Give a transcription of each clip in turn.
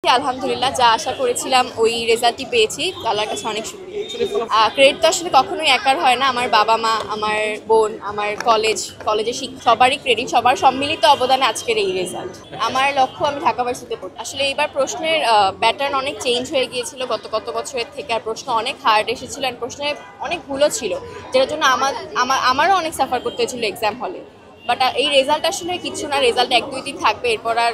আলহামদুলিল্লাহ যা আশা করেছিলাম ওই রেজাল্টই পেয়েছি। আল্লাহর কাছে অনেক শুকরিয়া। ক্রেডিট তো আসলে কখনোই একার হয় না। আমার বাবা মা, আমার বোন, আমার কলেজের সবারই ক্রেডিট, সবার সম্মিলিত অবদানে আজকের এই রেজাল্ট। আমার লক্ষ্য আমি ঢাকা ভার্সিটিতে পড়ি। আসলে এবার প্রশ্নের প্যাটার্ন অনেক চেঞ্জ হয়ে গিয়েছিল গত বছরের থেকে। আর প্রশ্ন অনেক হার্ড এসেছিল, আর প্রশ্নে অনেক ভুলও ছিল, যেটার জন্য আমারও অনেক সাফার করতে হয়েছিল এক্সাম হলে। বাট এই রেজাল্ট আসলে কিছু না, রেজাল্ট 1-2 দিন থাকবে, এরপর আর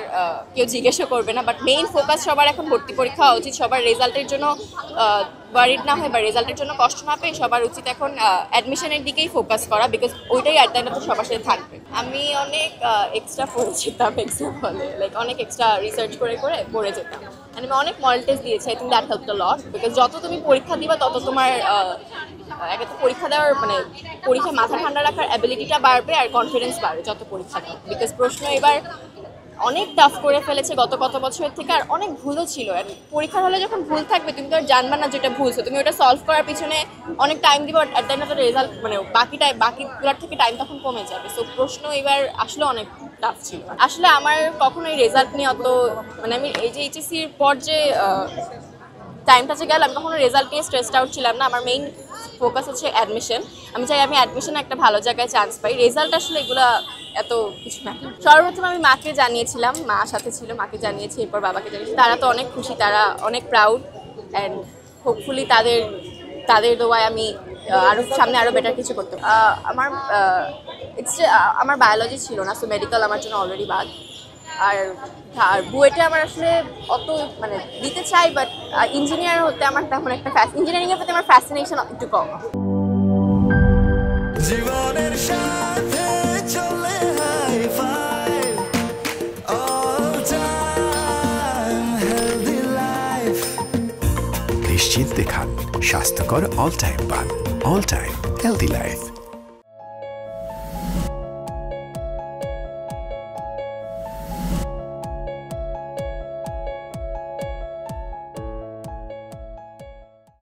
কেউ জিজ্ঞাসা করবে না। বাট মেইন ফোকাস সবার এখন ভর্তি পরীক্ষা হওয়া উচিত। সবার রেজাল্টের জন্য ওয়ারিড না হয় বা রেজাল্টের জন্য কষ্ট না পেয়ে সবার উচিত এখন অ্যাডমিশনের দিকেই ফোকাস করা, বিকজ ওইটাই আর তাই তো সবার সাথে থাকবে। আমি অনেক এক্সট্রা পড়েছিলাম এক্সাম হলে, লাইক অনেক এক্সট্রা রিসার্চ করে পড়ে যেতাম। আমি অনেক মডেল টেস্ট দিয়েছি। I think that helped a lot, because যত তুমি পরীক্ষা দিবা তত তোমার একটা তো পরীক্ষা দেওয়ার পরীক্ষায় মাথা ঠান্ডা রাখার অ্যাবিলিটিটা বাড়বে আর কনফিডেন্স বাড়বে যত পরীক্ষা দাও। বিকজ প্রশ্ন এবার অনেক টাফ করে ফেলেছে কত বছরের থেকে, আর অনেক ভুলও ছিল। আর পরীক্ষার হলে যখন ভুল থাকবে তুমি তো আর জানবা না যেটা ভুলছো, তুমি ওটা সলভ করার পিছনে অনেক টাইম দিবে, অ্যাট দ্য এন্ড রেজাল্ট বাকিগুলোর থেকে টাইম তখন কমে যাবে। সো প্রশ্ন এবার আসলে অনেক টাফ ছিল। আসলে আমার কখনো এই রেজাল্ট নিয়ে অত আমি এই যে এইচএসসির পর যে টাইমটা যে গেল, আমি কখনো রেজাল্ট নিয়ে স্ট্রেসড আউট ছিলাম না। আমার মেইন ফোকাস হচ্ছে অ্যাডমিশন। আমি চাই আমি অ্যাডমিশনে একটা ভালো জায়গায় চান্স পাই। রেজাল্ট আসলে এগুলো এত কিছু না। সর্বপ্রথম আমি মাকে জানিয়েছিলাম, মা সাথে ছিল, মাকে জানিয়েছি, এরপর বাবাকে জানিয়েছি। তারা তো অনেক খুশি, তারা অনেক প্রাউড, অ্যান্ড হোপফুলি তাদের দোয়ায় আমি সামনে আরও বেটার কিছু করতে পারি। আমার বায়োলজি ছিল না, সো মেডিকেল আমার জন্য অলরেডি বাদ। আর বুয়েটে আমার আসলে অত দিতে চাই, বাট ইঞ্জিনিয়ার হতে আমার তেমন একটা ইঞ্জিনিয়ারিংয়ের প্রতি আমার ফ্যাসিনেশন একটু কম। জীবনের সাথে চলে high five all time healthy life. নিশ্চিন্তে খান স্বাস্থ্যকর অল টাইম পান, অল টাইম হেলদি লাইফ।